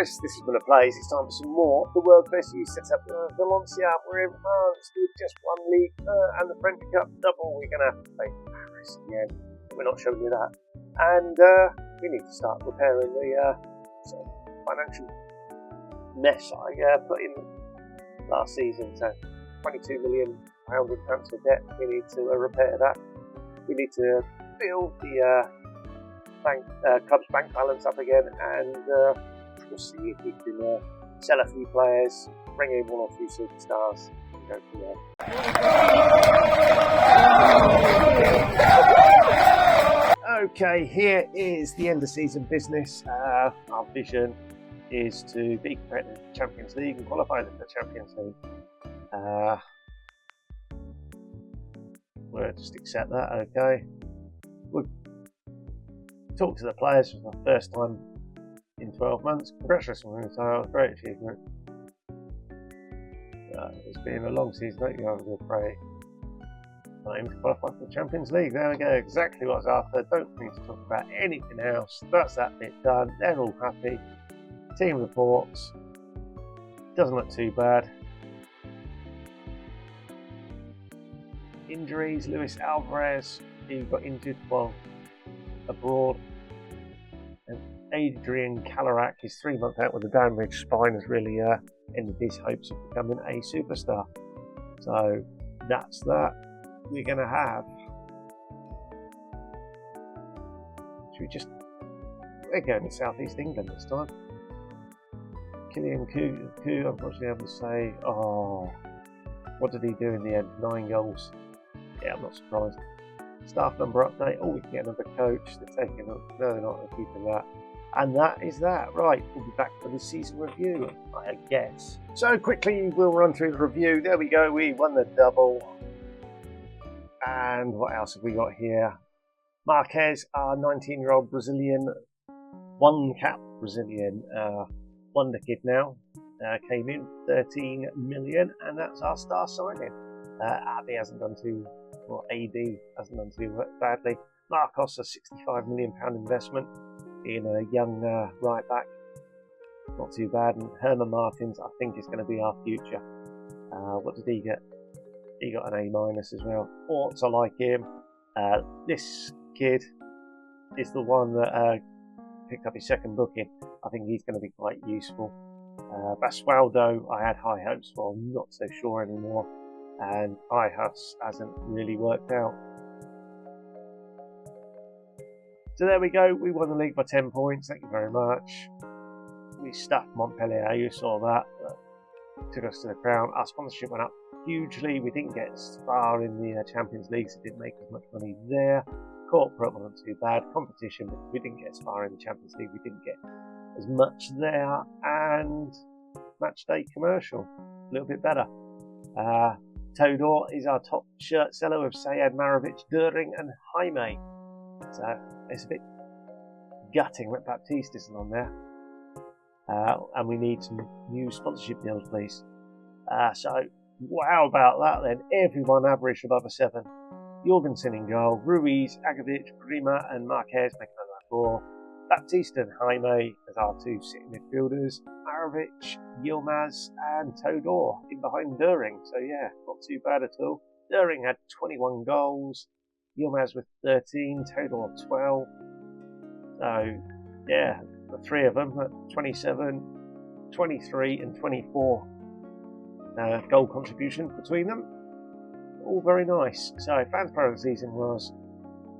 guys, this is Miller Plays. It's time for some more. The world best youth sets up Valencia. We're in France with just one league and the French Cup double. We're going to play Paris again. We're not showing you that. And we need to start repairing the financial mess I put in last season. So £22 million in transfer debt. We need to repair that. We need to build the club's bank balance up again, and we'll see if we can sell a few players, bring in one or two superstars, and go from there. Okay, here is the end of season business. Our vision is to be competitive in the Champions League and qualify for the Champions League. We'll just accept that, okay. We'll talk to the players for the first time in 12 months. Congratulations on the title, great achievement. It's been a long season, don't you? We'll pray. Aim to qualify for the Champions League. There we go, exactly what I was after. Don't need to talk about anything else. That's that bit done. They're all happy. Team reports. Doesn't look too bad. Injuries, Luis Alvarez, he got injured while abroad, and Adrian Kalarak is 3 months out with a damaged spine, has really ended his hopes of becoming a superstar. So that's that. We're going to have, we're going to South East England this time. Killian Koo, unfortunately, I have to say, what did he do in the end? 9 goals. Yeah, I'm not surprised. Staff number update. We can get another coach. They're taking up. No, they're not. They're keeping that. And that is that. Right, we'll be back for the season review, I guess. So quickly, we'll run through the review. There we go. We won the double. And what else have we got here? Marquez, our 19-year-old Brazilian, one-cap Brazilian wonder kid now. Came in 13 million, and that's our star signing. Abby hasn't done too, or AD hasn't done too badly. Marcos, a £65 million investment in a young right back, not too bad. And Herman Martins, I think, is going to be our future. What did he get? He got an A- as well. I like him. This kid is the one that picked up his second booking. I think he's going to be quite useful. Basualdo, I had high hopes for. I'm not so sure anymore. And Ihus hasn't really worked out. So there we go. We won the league by 10 points. Thank you very much. We stuffed Montpellier. You saw that. Took us to the crown. Our sponsorship went up hugely. We didn't get as far in the Champions League, so didn't make as much money there. Corporate wasn't too bad. Competition, but we didn't get as far in the Champions League. We didn't get as much there. And match day commercial, a little bit better. Todor is our top shirt seller with Sayed Marovic, During and Jaime. So it's a bit gutting that Baptiste isn't on there. And we need some new sponsorship deals, please. So wow about that then. Everyone averaged above a 7. Jorgensen in goal, Ruiz, Agovic, Prima and Marquez making another 4. Baptiste and Jaime as our 2 sitting midfielders. Marovic, Yilmaz and Todor in behind During. So yeah, not too bad at all. During had 21 goals. Yilmaz with 13. Todor 12. So yeah, the 3 of them at 27, 23 and 24 goal contribution between them. All very nice. So fans player of the season was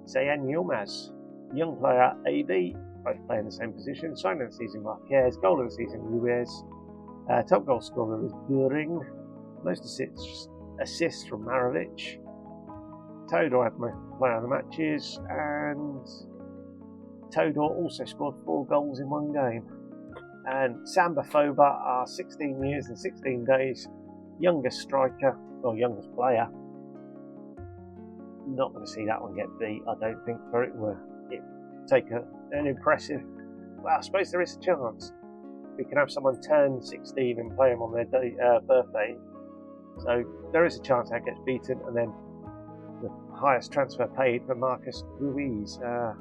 Zayn Yilmaz. Young player AB, both playing the same position. Sign of the season Marquez. Goal of the season Ruiz. Top goal scorer was During. Most assists from Marovic. Todor had most player of the matches, and Todor also scored 4 goals in one game. And Samba Foba, our 16 years and 16 days youngest striker, or youngest player. Not going to see that one get beat, I don't think, for it will take an impressive. Well, I suppose there is a chance. We can have someone turn 16 and play them on their birthday. So there is a chance that gets beaten, and then the highest transfer paid for Marcus Ruiz. I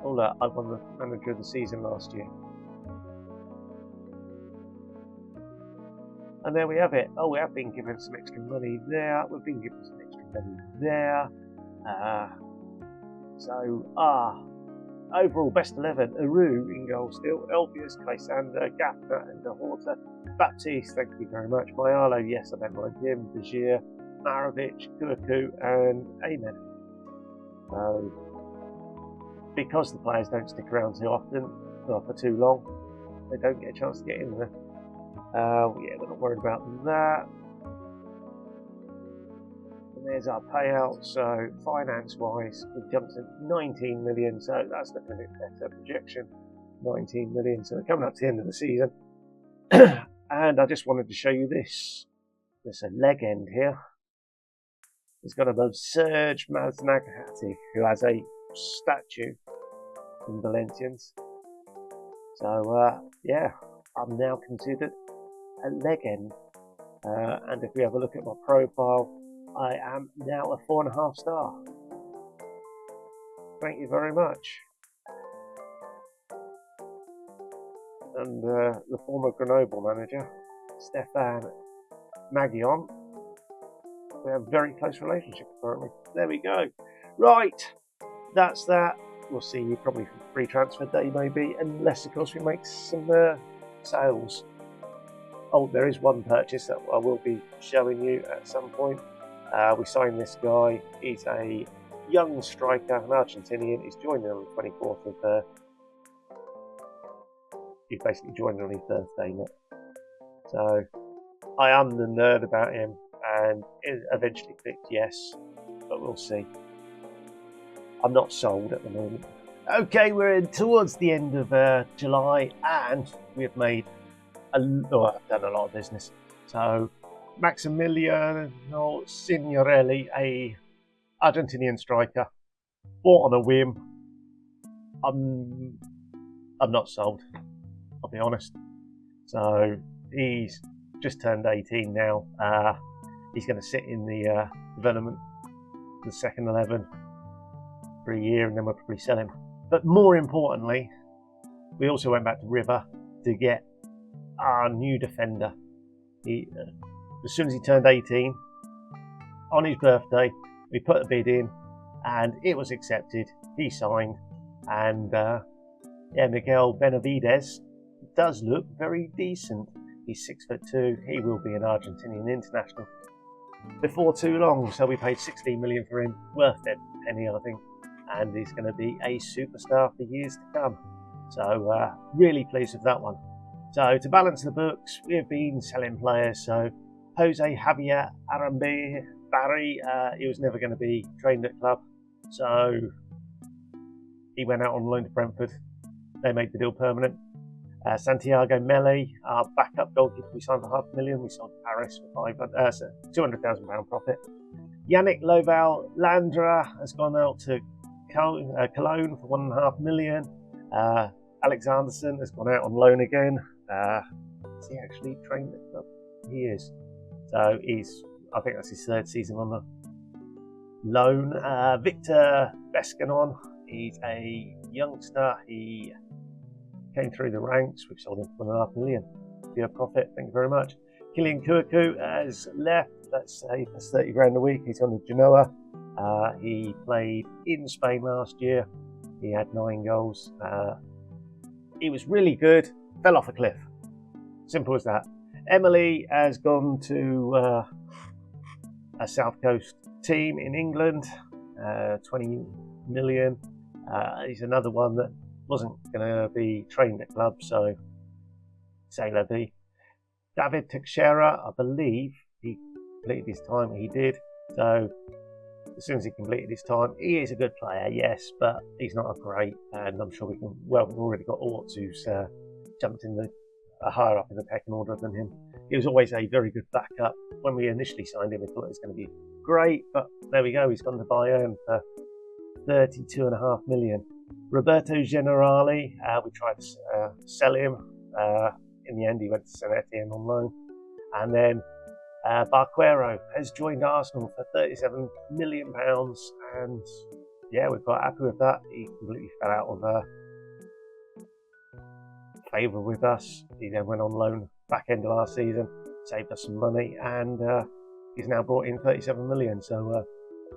won the manager of the season last year. And there we have it. Oh, we have been given some extra money there. We've been given some extra money there. Overall, best 11. Aru in goal still. Elvius, Kaisander, Gafner, and De Horta. Baptiste, thank you very much. Mayalo, yes, I don't mind him. Dejir, Marovic, Kuaku, and Amen. So, because the players don't stick around too often, or for too long, they don't get a chance to get in there. Yeah, we're not worried about that. And there's our payout. So finance-wise, we've jumped to 19 million. So that's definitely a better projection. 19 million. So we're coming up to the end of the season. And I just wanted to show you this. There's a leg end here. It's got above Serge Maznagati, who has a statue in Valencians. So yeah, I'm now considered a leg end. And if we have a look at my profile, I am now a 4.5 star. Thank you very much. And the former Grenoble manager, Stefan Magion, we have a very close relationship apparently. There we go. Right, that's that. We'll see you probably for free transfer day maybe, unless of course we make some sales. Oh, there is one purchase that I will be showing you at some point. We signed this guy. He's a young striker, an Argentinian. He's joining on the 24th of... he's basically joining on his birthday now. So, I am the nerd about him, and it eventually clicked yes, but we'll see. I'm not sold at the moment. Okay, we're in towards the end of July, and we've made I've done a lot of business. So Maximiliano Signorelli, a Argentinian striker, bought on a whim. I'm not sold, I'll be honest. So he's just turned 18 now. He's going to sit in the development, the second 11 for a year, and then we'll probably sell him. But more importantly, we also went back to River to get our new defender. As soon as he turned 18, on his birthday, we put a bid in, and it was accepted. He signed, and yeah, Miguel Benavides does look very decent. He's 6'2". He will be an Argentinian international before too long. So we paid 16 million for him, worth every penny, I think, and he's going to be a superstar for years to come. So really pleased with that one. So to balance the books, we have been selling players. So Jose Javier Arambe Barry, he was never going to be trained at club, so he went out on loan to Brentford. They made the deal permanent. Santiago Mele, our backup goalkeeper, we signed for £500,000. We sold Paris for £200,000 profit. Yannick Loval Landra has gone out to Cologne for £1.5 million. Alexanderson has gone out on loan again. Is he actually trained at the club? He is. So I think that's his third season on the loan. Victor Bescanon, he's a youngster. He came through the ranks. We've sold him for £1.5 million. Pure profit, thank you very much. Kylian Kuaku has left. That's 30 grand a week. He's on to Genoa. He played in Spain last year. He had 9 goals. He was really good. Fell off a cliff. Simple as that. Emily has gone to a South Coast team in England. 20 million. He's another one that wasn't going to be trained at club, so c'est la vie. David Teixeira, I believe he completed his time. He did. So as soon as he completed his time, he is a good player, yes, but he's not a great. And I'm sure we've already got Orts who's jumped in higher up in the pecking order than him. He was always a very good backup. When we initially signed him, we thought it was going to be great, but there we go. He's gone to Bayern for 32.5 million. Roberto Generali, we tried to sell him. In the end, he went to Saint Etienne on loan. And then Barquero has joined Arsenal for £37 million. And yeah, we're quite happy with that. He completely fell out of favour with us. He then went on loan back end of last season. saved us some money, and he's now brought in 37 million. So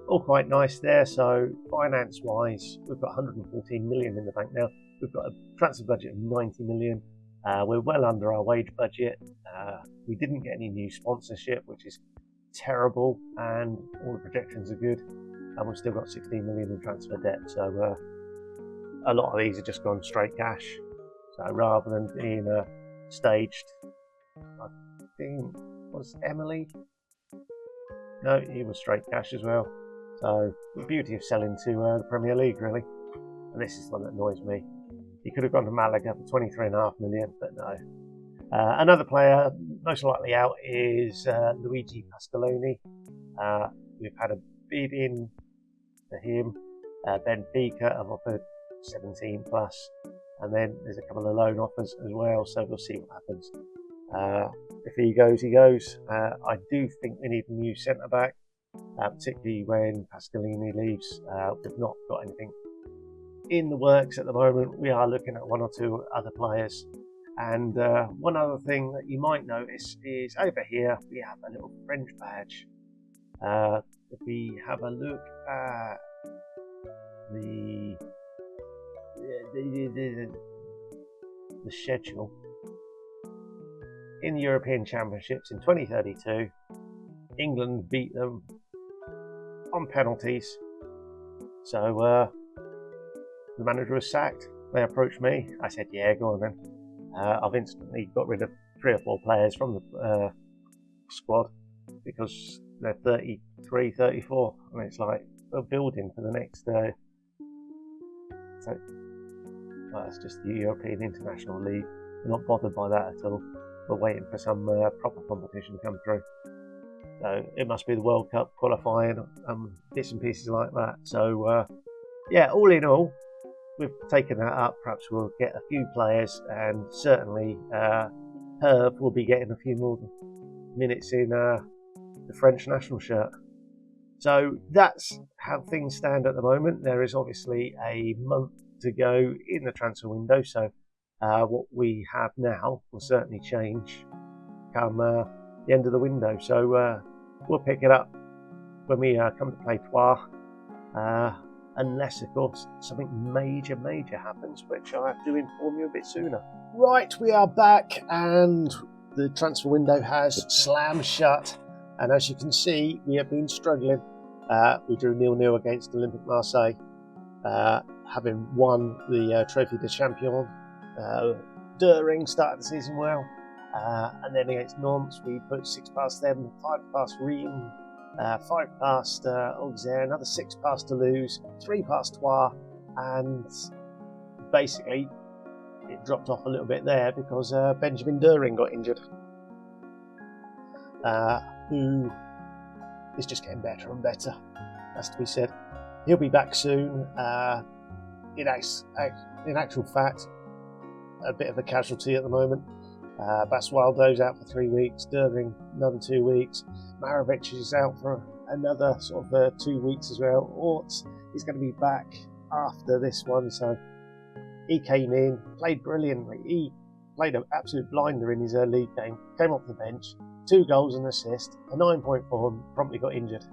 all quite nice there. So finance-wise, we've got 114 million in the bank now. We've got a transfer budget of 90 million. We're well under our wage budget. We didn't get any new sponsorship, which is terrible, and all the projections are good. And we've still got 16 million in transfer debt. So a lot of these are just gone straight cash. So rather than being staged, I think was Emily. No, he was straight cash as well. So the beauty of selling to the Premier League, really. And this is the one that annoys me. He could have gone to Malaga for 23.5 million, but no. Another player most likely out is Luigi Pascaloni. We've had a bid in for him. Benfica have offered 17 plus, and then there's a couple of loan offers as well. So we'll see what happens. If he goes, he goes. I do think we need a new centre back, particularly when Pascalini leaves. We've not got anything in the works at the moment. We are looking at one or two other players. And one other thing that you might notice is over here we have a little French badge. If we have a look at the schedule in the European Championships in 2032, England beat them on penalties. So the manager was sacked. They approached me. I said, yeah, go on then. I've instantly got rid of 3 or 4 players from the squad because they're 33, 34, and it's like we're building for the next. Well, it's just the European International League. We're not bothered by that at all. We're waiting for some proper competition to come through. So it must be the World Cup qualifying, bits and pieces like that. So yeah, all in all, we've taken that up. Perhaps we'll get a few players, and certainly Herb will be getting a few more minutes in the French national shirt. So that's how things stand at the moment. There is obviously a month to go in the transfer window, so what we have now will certainly change come the end of the window. So we'll pick it up when we come to play Troyes. Unless, of course, something major happens, which I have to inform you a bit sooner. Right, we are back, and the transfer window has slammed shut. And as you can see, we have been struggling. We drew 0-0 against Olympique Marseille, having won the Trophée des Champions. During started the season well, and then against Nantes, we put 6 past them, 5 past Reims. 5 past Auxerre, another 6 past Toulouse, 3 past Troyes, and basically it dropped off a little bit there because Benjamin Dering got injured, who is just getting better and better, has to be said. He'll be back soon. In actual fact, a bit of a casualty at the moment. Basualdo's out for 3 weeks, Dering another 2 weeks, Marovic is out for another sort of 2 weeks as well. Orts is going to be back after this one, so he came in, played brilliantly. He played an absolute blinder in his league game, came off the bench, 2 goals and assist, a 9.4, and promptly got injured.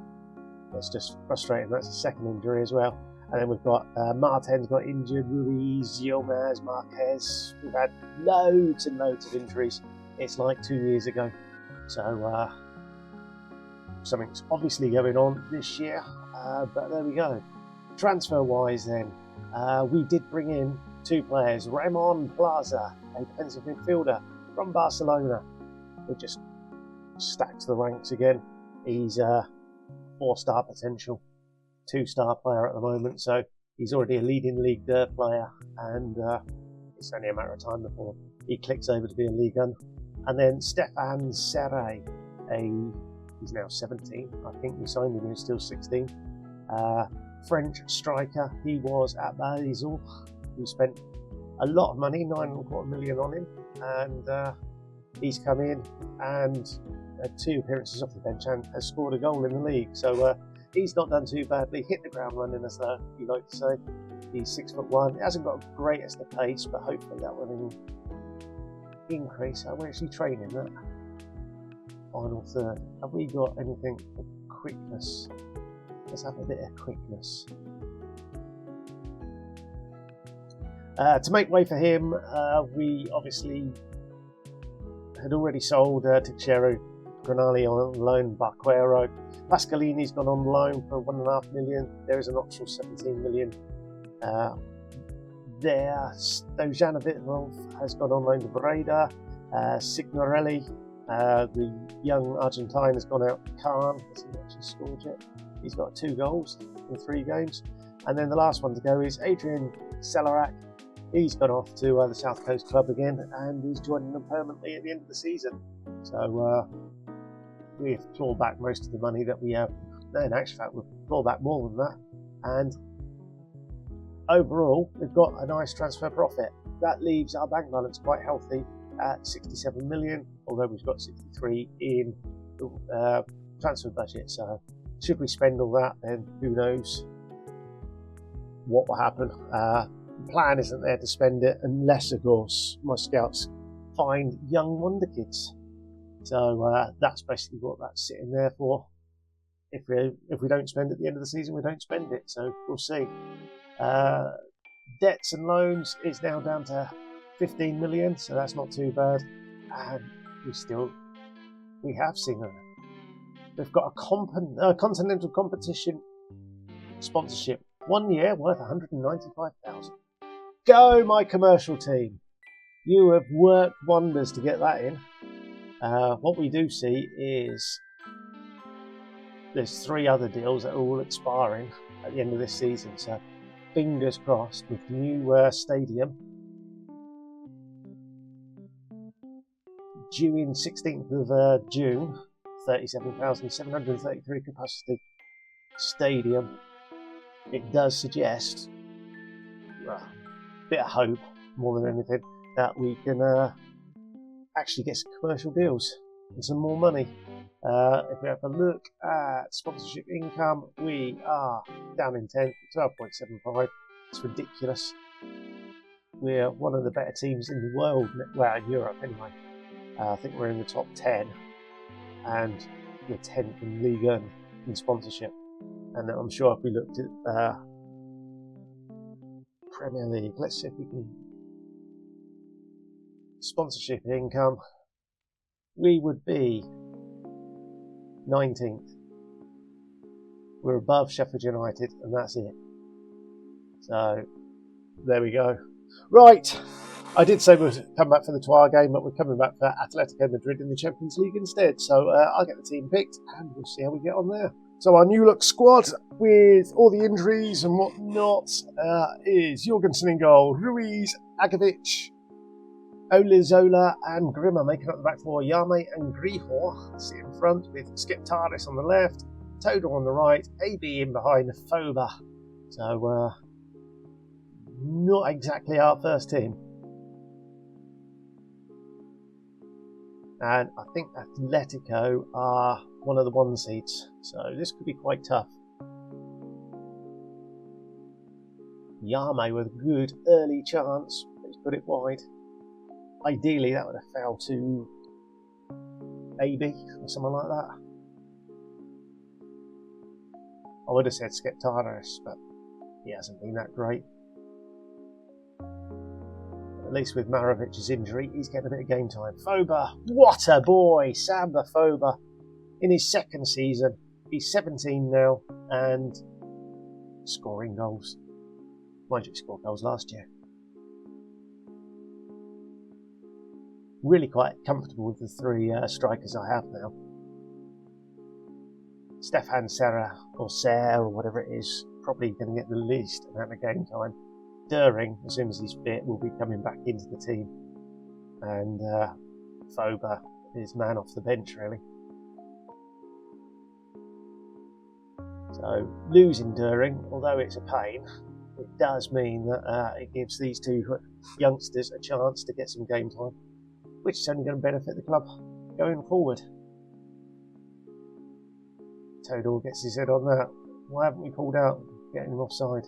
That's just frustrating. That's a second injury as well. And then we've got Martin's got injured, Ruiz, Yilmaz, Marquez. We've had loads and loads of injuries. It's like 2 years ago. So something's obviously going on this year. But there we go. Transfer-wise then, we did bring in 2 players. Ramon Plaza, a defensive midfielder from Barcelona. We just stacked the ranks again. He's 4-star potential. 2-star player at the moment, so he's already a leading League 2 player, and it's only a matter of time before he clicks over to be a Ligue 1. And then Stefan Serre, he's now 17, I think we signed him, he was still 16. French striker, he was at Basel. We spent a lot of money, 9.25 million on him, and he's come in and had 2 appearances off the bench and has scored a goal in the league. So he's not done too badly, hit the ground running, as you like to say. He's 6'1", he hasn't got the greatest of pace, but hopefully that will increase. I'm actually training that. final third. Have we got anything for quickness? Let's have a bit of quickness. To make way for him, we obviously had already sold Teixeira, Granali on loan, Barquero. Pascalini's gone on loan for 1.5 million. There is an optional 17 million there. Stojanovic has gone on loan to Breda. Signorelli, the young Argentine, has gone out to Caen. Has he actually scored yet? He's got 2 goals in 3 games. And then the last one to go is Adrian Celorak. He's gone off to the South Coast club again, and he's joining them permanently at the end of the season. So we've clawed back most of the money that we have. No, in actual fact, we've clawed back more than that. And overall, we've got a nice transfer profit. That leaves our bank balance quite healthy at 67 million, although we've got 63 in the transfer budget. So should we spend all that, then who knows what will happen. The plan isn't there to spend it unless, of course, my scouts find young wonder kids. So that's basically what that's sitting there for. If we don't spend it at the end of the season, we don't spend it. So we'll see. Debts and loans is now down to 15 million, so that's not too bad. And we have seen it. We've got a continental competition sponsorship 1 year worth 195,000. Go, my commercial team! You have worked wonders to get that in. What we do see is there's 3 other deals that are all expiring at the end of this season. So fingers crossed with the new stadium due in 16th of June, 37,733 capacity stadium. It does suggest a bit of hope more than anything that we can actually get some commercial deals and some more money. If we have a look at sponsorship income, we are down in 10th, 12.75. It's ridiculous. We're one of the better teams in the world, well, in Europe anyway. I think we're in the top 10, and we're 10th in Liga in sponsorship. And I'm sure if we looked at Premier League, let's see if we can sponsorship income, we would be 19th. We're above Sheffield United, and that's it. So there we go. Right, I did say we'd come back for the Troyes game, but we're coming back for Atletico Madrid in the Champions League instead. So I'll get the team picked, and we'll see how we get on there. So our new look squad, with all the injuries and whatnot, is Jorgensen in goal, Ruiz, Agovic, Olizola and Grimmer making up the back four. Yame and Grihor sit in front with Skeptaris on the left, Todor on the right, AB in behind, Foba. So not exactly our first team. And I think Atletico are one of the 1 seeds, so this could be quite tough. Yame with a good early chance, but he's put it wide. Ideally, that would have fell to AB or something like that. I would have said Skeptaris, but he hasn't been that great. At least with Maravic's injury, he's getting a bit of game time. Foba, what a boy! Samba Foba, in his 2nd season. He's 17 now and scoring goals. Mind you, he scored goals last year. Really quite comfortable with the 3 strikers I have now. Stefan Serra, or Serre, or whatever it is, probably going to get the least amount of game time. During, as soon as he's fit, will be coming back into the team. And Foba is man off the bench, really. So, losing During, although it's a pain, it does mean that it gives these 2 youngsters a chance to get some game time, which is only going to benefit the club going forward. Todor gets his head on that. Why haven't we pulled out, getting him offside?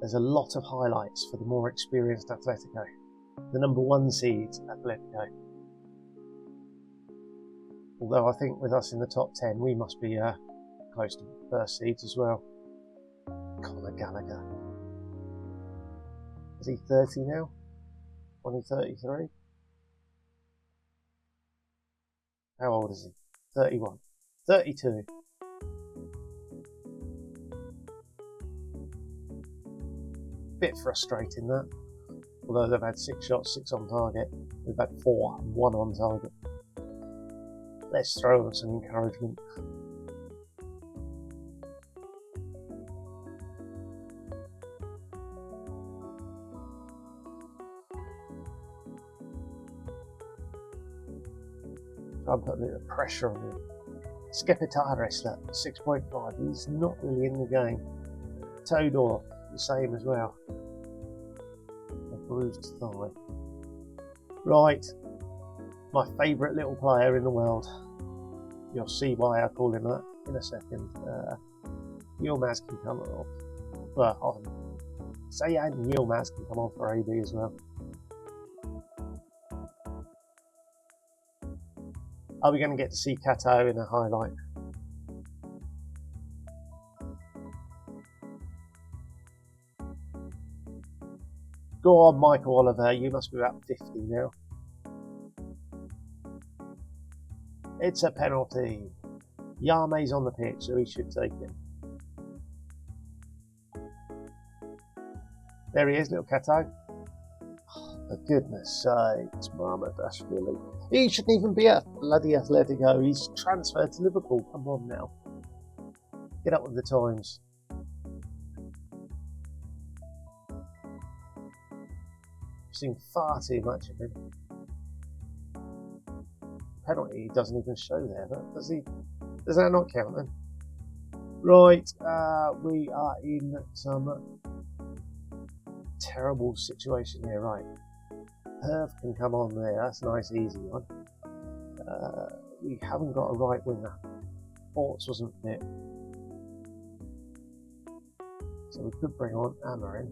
there's a lot of highlights for the more experienced Atletico. The number 1 seed, Atletico. Although I think with us in the top 10, we must be close to first seeds as well. Conor Gallagher. Is he 30 now? 33? How old is he? 31. 32. Bit frustrating that. Although they've had 6 shots, 6 on target. We've had 4 and 1 on target. Let's throw them some encouragement. Try and put a bit of pressure on him. Skepetaris, that 6.5. He's not really in the game. Todor, the same as well. A bruised thigh. Right. My favourite little player in the world. You'll see why I call him that in a second. Yilmaz can come off. Well, Sayan and Yilmaz can come on for AB as well. Are we going to get to see Kato in a highlight? Go on, Michael Oliver. You must be about 50 now. It's a penalty. Yame's on the pitch, so he should take it. There he is, little Kato. Oh, for goodness sakes, Mamardashvili. He shouldn't even be at bloody Atletico. He's transferred to Liverpool. Come on now. Get up with the times. I've seen far too much of him. Penalty he doesn't even show there, but does he? Does that not count then? Right, we are in some terrible situation here. Right, Herve can come on there. That's a nice easy one. We haven't got a right winger. Forts wasn't fit, so we could bring on Amarin.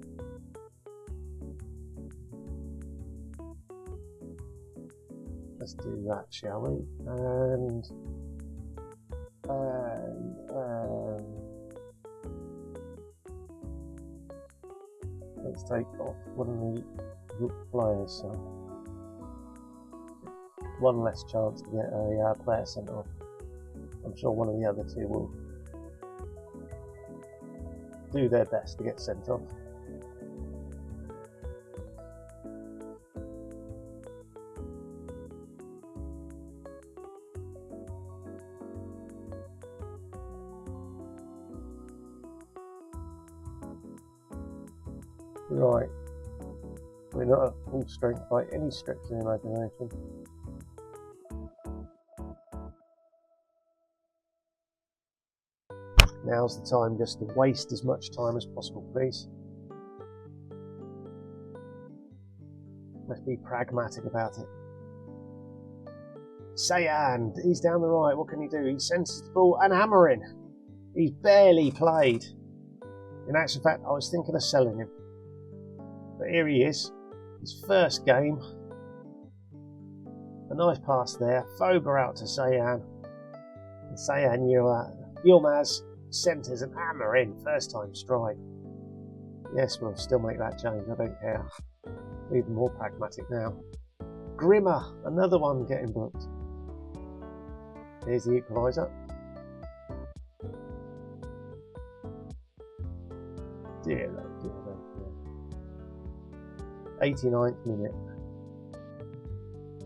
Let's do that, shall we? And let's take off one of the group players. So one less chance to get a player sent off. I'm sure one of the other two will do their best to get sent off. Right, we're not at full strength by any stretch of the imagination. Now's the time just to waste as much time as possible, please. Let's be pragmatic about it. Sayand, he's down the right, what can he do? He senses the ball, and Amarin. He's barely played. In actual fact, I was thinking of selling him. But here he is, his first game. A nice pass there. Foba out to Sayan. And Sayan, Yilmaz centres and Amarin. First time strike. Yes, we'll still make that change, I don't care. Even more pragmatic now. Grimmer, another one getting booked. Here's the equaliser. Dear Lord, dear Lord. 89th minute.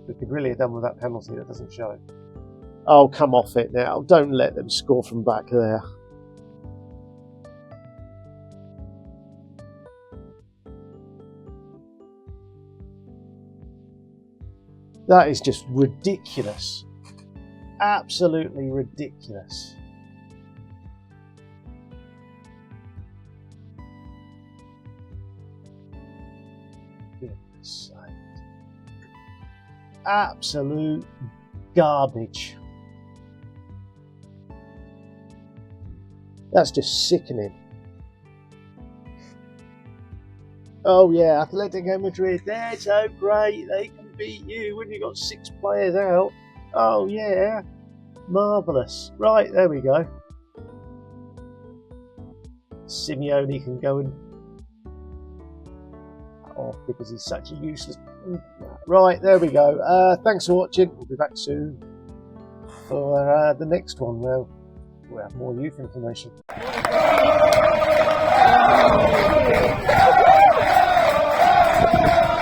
We could really have done with that penalty that doesn't show. Oh, come off it now. Don't let them score from back there. That is just ridiculous. Absolutely ridiculous. Absolute garbage. That's just sickening. Oh yeah, Atletico Madrid, they're so great, they can beat you when you've got 6 players out. Oh yeah, marvellous. Right, there we go. Simeone can go and off because he's such a useless. Right, there we go. Thanks for watching. We'll be back soon for the next one. Now we'll have more youth information.